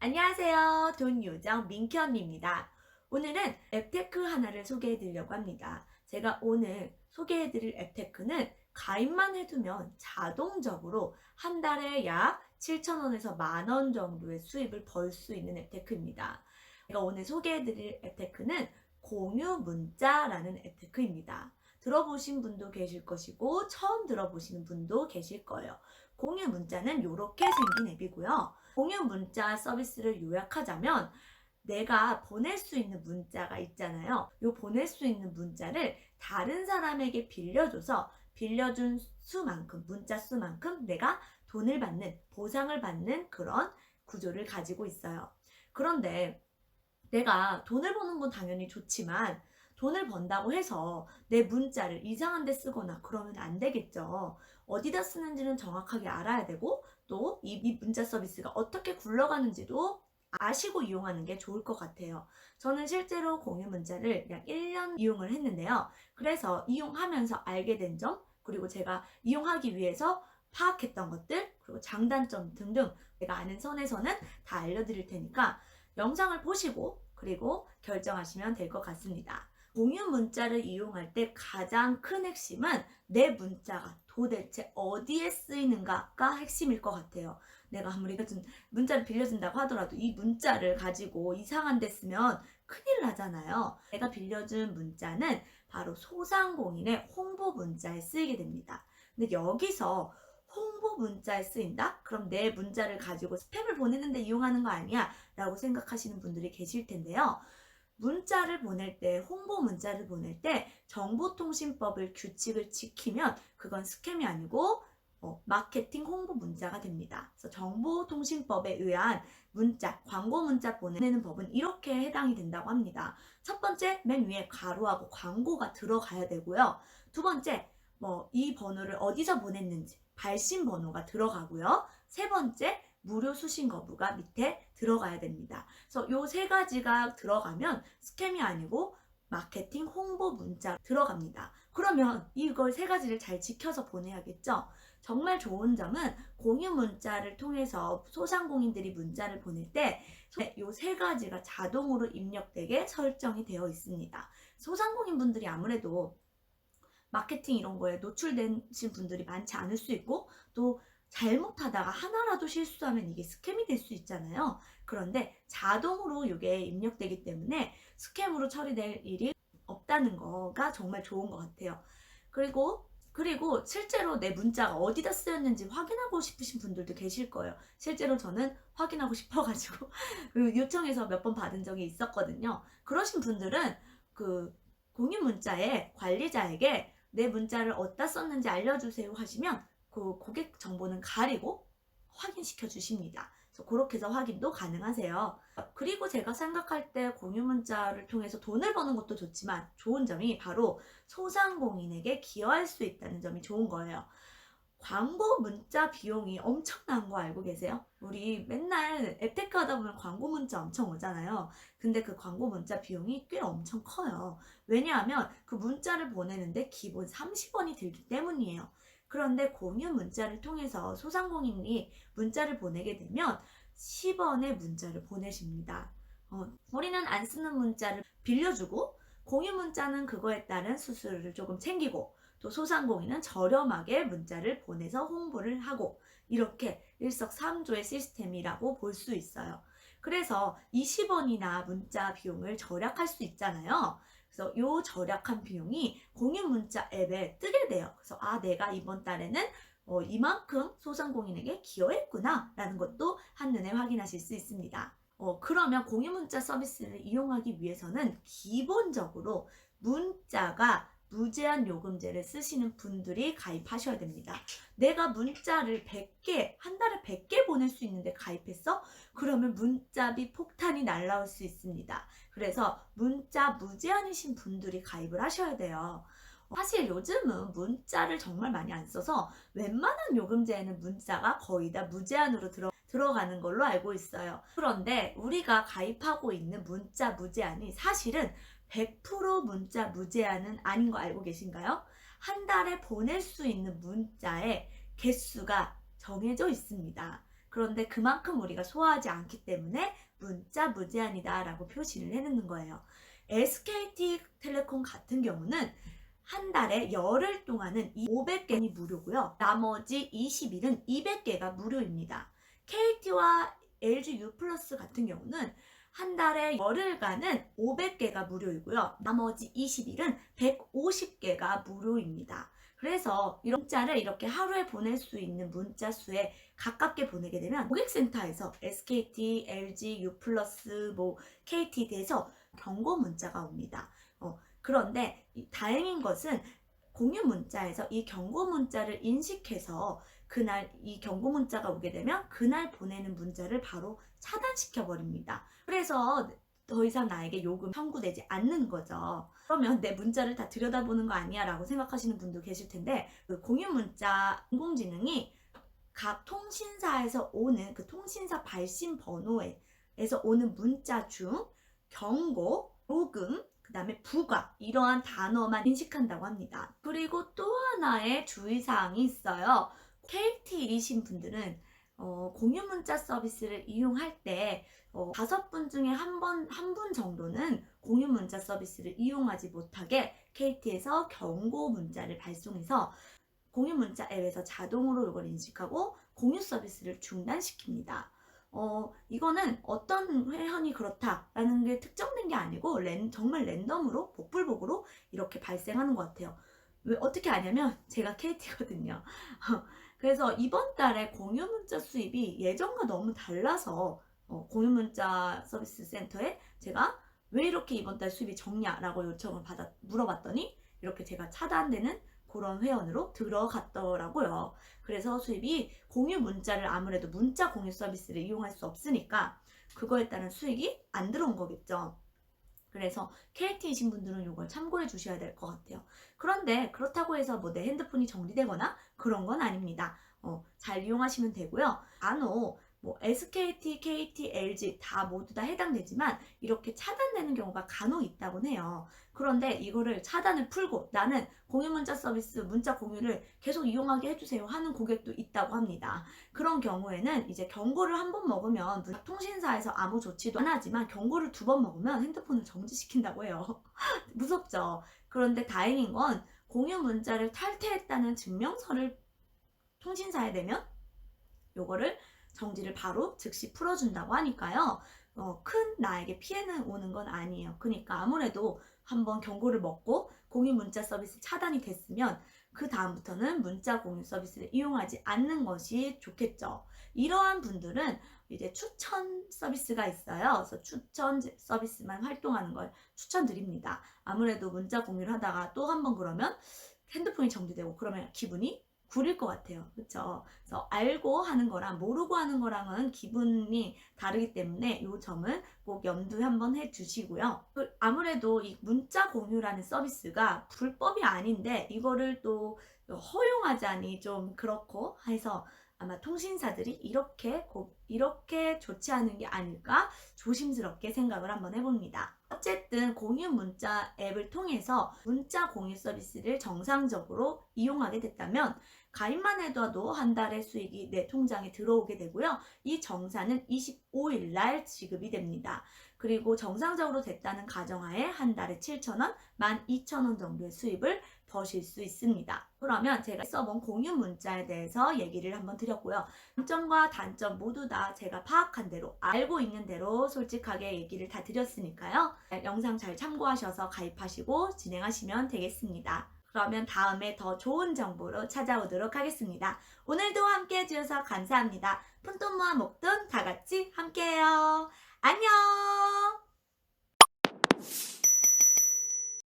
안녕하세요. 돈 요정 민키 언니입니다. 오늘은 앱테크 하나를 소개해 드리려고 합니다. 제가 오늘 소개해 드릴 앱테크는 가입만 해두면 자동적으로 한 달에 약 7,000원에서 10,000원 정도의 수입을 벌 수 있는 앱테크입니다. 제가 오늘 소개해 드릴 앱테크는 공유 문자라는 앱테크입니다. 들어보신 분도 계실 것이고 처음 들어보시는 분도 계실 거예요. 공유 문자는 이렇게 생긴 앱이고요. 공유 문자 서비스를 요약하자면 내가 보낼 수 있는 문자가 있잖아요. 이 보낼 수 있는 문자를 다른 사람에게 빌려줘서 빌려준 수만큼, 문자 수만큼 내가 돈을 받는, 보상을 받는 그런 구조를 가지고 있어요. 그런데 내가 돈을 버는 건 당연히 좋지만 돈을 번다고 해서 내 문자를 이상한 데 쓰거나 그러면 안 되겠죠. 어디다 쓰는지는 정확하게 알아야 되고 또 이 문자 서비스가 어떻게 굴러가는지도 아시고 이용하는 게 좋을 것 같아요. 저는 실제로 공유 문자를 약 1년 이용을 했는데요. 그래서 이용하면서 알게 된 점, 그리고 제가 이용하기 위해서 파악했던 것들, 그리고 장단점 등등 제가 아는 선에서는 다 알려드릴 테니까 영상을 보시고 그리고 결정하시면 될 것 같습니다. 공유 문자를 이용할 때 가장 큰 핵심은 내 문자가 도대체 어디에 쓰이는가가 핵심일 것 같아요. 내가 아무리 문자를 빌려준다고 하더라도 이 문자를 가지고 이상한 데 쓰면 큰일 나잖아요. 내가 빌려준 문자는 바로 소상공인의 홍보 문자에 쓰이게 됩니다. 근데 여기서 홍보 문자에 쓰인다? 그럼 내 문자를 가지고 스팸을 보내는데 이용하는 거 아니야? 라고 생각하시는 분들이 계실 텐데요. 문자를 보낼 때, 홍보 문자를 보낼 때 정보통신법을 규칙을 지키면 그건 스캠이 아니고 마케팅 홍보 문자가 됩니다. 그래서 정보통신법에 의한 문자, 광고 문자 보내는 법은 이렇게 해당이 된다고 합니다. 첫 번째, 맨 위에 가로하고 광고가 들어가야 되고요. 두 번째, 이 번호를 어디서 보냈는지 발신 번호가 들어가고요. 세 번째, 무료 수신 거부가 밑에 들어가야 됩니다. 그래서 요 세 가지가 들어가면 스캠이 아니고 마케팅 홍보 문자 들어갑니다. 그러면 이걸 세 가지를 잘 지켜서 보내야겠죠? 정말 좋은 점은 공유 문자를 통해서 소상공인들이 문자를 보낼 때 요 세 가지가 자동으로 입력되게 설정이 되어 있습니다. 소상공인 분들이 아무래도 마케팅 이런 거에 노출되신 분들이 많지 않을 수 있고 또 잘못하다가 하나라도 실수하면 이게 스캠이 될 수 있잖아요. 그런데 자동으로 이게 입력되기 때문에 스캠으로 처리될 일이 없다는 거가 정말 좋은 것 같아요. 그리고 실제로 내 문자가 어디다 쓰였는지 확인하고 싶으신 분들도 계실 거예요. 실제로 저는 확인하고 싶어가지고 요청해서 몇 번 받은 적이 있었거든요. 그러신 분들은 그 공유 문자에 관리자에게 내 문자를 어디다 썼는지 알려주세요 하시면 그 고객 정보는 가리고 확인시켜 주십니다. 그래서 그렇게 해서 확인도 가능하세요. 그리고 제가 생각할 때 공유 문자를 통해서 돈을 버는 것도 좋지만 좋은 점이 바로 소상공인에게 기여할 수 있다는 점이 좋은 거예요. 광고 문자 비용이 엄청난 거 알고 계세요? 우리 맨날 앱테크 하다 보면 광고 문자 엄청 오잖아요. 근데 그 광고 문자 비용이 꽤 엄청 커요. 왜냐하면 그 문자를 보내는데 기본 30원이 들기 때문이에요. 그런데 공유 문자를 통해서 소상공인이 문자를 보내게 되면 10원의 문자를 보내십니다. 우리는 안 쓰는 문자를 빌려주고 공유 문자는 그거에 따른 수수료를 조금 챙기고 또 소상공인은 저렴하게 문자를 보내서 홍보를 하고 이렇게 일석삼조의 시스템이라고 볼 수 있어요. 그래서 20원이나 문자 비용을 절약할 수 있잖아요. 그래서 이 절약한 비용이 공유 문자 앱에 뜨게 돼요. 그래서 내가 이번 달에는 이만큼 소상공인에게 기여했구나 라는 것도 한눈에 확인하실 수 있습니다. 그러면 공유 문자 서비스를 이용하기 위해서는 기본적으로 문자가 무제한 요금제를 쓰시는 분들이 가입하셔야 됩니다. 내가 문자를 100개, 한 달에 100개 보낼 수 있는데 가입했어? 그러면 문자비 폭탄이 날라올 수 있습니다. 그래서 문자 무제한이신 분들이 가입을 하셔야 돼요. 사실 요즘은 문자를 정말 많이 안 써서 웬만한 요금제에는 문자가 거의 다 무제한으로 들어가는 걸로 알고 있어요. 그런데 우리가 가입하고 있는 문자 무제한이 사실은 100% 문자 무제한은 아닌 거 알고 계신가요? 한 달에 보낼 수 있는 문자의 개수가 정해져 있습니다. 그런데 그만큼 우리가 소화하지 않기 때문에 문자 무제한이다 라고 표시를 해놓는 거예요. SKT텔레콤 같은 경우는 한 달에 열흘 동안은 500개가 무료고요. 나머지 20일은 200개가 무료입니다. KT와 LG U 플러스 같은 경우는 한 달에 열흘간은 500개가 무료이고요. 나머지 20일은 150개가 무료입니다. 그래서 이런 문자를 이렇게 하루에 보낼 수 있는 문자 수에 가깝게 보내게 되면 고객센터에서 SKT, LG, U 플러스, KT에 대해서 경고 문자가 옵니다. 그런데 다행인 것은 공유 문자에서 이 경고 문자를 인식해서 그날 이 경고 문자가 오게 되면 그날 보내는 문자를 바로 차단시켜 버립니다. 그래서 더 이상 나에게 요금 청구되지 않는 거죠. 그러면 내 문자를 다 들여다보는 거 아니야 라고 생각하시는 분도 계실 텐데, 그 공유 문자 인공지능이 각 통신사에서 오는 그 통신사 발신 번호에서 오는 문자 중 경고, 요금, 그 다음에 부가 이러한 단어만 인식한다고 합니다. 그리고 또 하나의 주의사항이 있어요. KT이신 분들은 공유 문자 서비스를 이용할 때 5분 중에 한 분 정도는 공유 문자 서비스를 이용하지 못하게 KT에서 경고 문자를 발송해서 공유 문자 앱에서 자동으로 이걸 인식하고 공유 서비스를 중단시킵니다. 이거는 어떤 회원이 그렇다라는 게 특정된 게 아니고 정말 랜덤으로 복불복으로 이렇게 발생하는 것 같아요. 왜 어떻게 아냐면 제가 KT거든요. 그래서 이번 달에 공유 문자 수입이 예전과 너무 달라서 공유 문자 서비스 센터에 제가 왜 이렇게 이번 달 수입이 적냐라고 요청을 물어봤더니 이렇게 제가 차단되는 그런 회원으로 들어갔더라고요. 그래서 수입이 공유 문자를 아무래도 문자 공유 서비스를 이용할 수 없으니까 그거에 따른 수익이 안 들어온 거겠죠. 그래서 KT이신 분들은 이걸 참고해 주셔야 될 것 같아요. 그런데 그렇다고 해서 내 핸드폰이 정지되거나 그런 건 아닙니다. 잘 이용하시면 되고요. 간혹 SKT, KT, LG 모두 다 해당되지만 이렇게 차단되는 경우가 간혹 있다곤 해요. 그런데 이거를 차단을 풀고 나는 공유 문자 서비스, 문자 공유를 계속 이용하게 해주세요 하는 고객도 있다고 합니다. 그런 경우에는 이제 경고를 한 번 먹으면 통신사에서 아무 조치도 안 하지만 경고를 2번 먹으면 핸드폰을 정지시킨다고 해요. 무섭죠? 그런데 다행인 건 공유 문자를 탈퇴했다는 증명서를 통신사에 내면 요거를 정지를 바로 즉시 풀어준다고 하니까요. 큰 나에게 피해는 오는 건 아니에요. 그러니까 아무래도 한번 경고를 먹고 공유 문자 서비스 차단이 됐으면 그 다음부터는 문자 공유 서비스를 이용하지 않는 것이 좋겠죠. 이러한 분들은 이제 추천 서비스가 있어요. 그래서 추천 서비스만 활동하는 걸 추천드립니다. 아무래도 문자 공유를 하다가 또 한 번 그러면 핸드폰이 정지되고 그러면 기분이 구릴 것 같아요. 그렇죠? 그래서 알고 하는 거랑 모르고 하는 거랑은 기분이 다르기 때문에 이 점을 꼭 염두에 한번 해주시고요. 아무래도 이 문자 공유라는 서비스가 불법이 아닌데 이거를 또 허용하자니 좀 그렇고 해서 아마 통신사들이 이렇게 좋지 않은 게 아닐까 조심스럽게 생각을 한번 해봅니다. 어쨌든 공유 문자 앱을 통해서 문자 공유 서비스를 정상적으로 이용하게 됐다면 가입만 해도 한 달의 수익이 내 통장에 들어오게 되고요. 이 정산은 25일 날 지급이 됩니다. 그리고 정상적으로 됐다는 가정하에 한 달에 7,000원, 12,000원 정도의 수입을 버실 수 있습니다. 그러면 제가 써본 공유 문자에 대해서 얘기를 한번 드렸고요. 장점과 단점 모두 다 제가 파악한 대로 알고 있는 대로 솔직하게 얘기를 다 드렸으니까요. 영상 잘 참고하셔서 가입하시고 진행하시면 되겠습니다. 그러면 다음에 더 좋은 정보로 찾아오도록 하겠습니다. 오늘도 함께 해주셔서 감사합니다. 푼돈 모아 목돈 다 같이 함께해요. 안녕!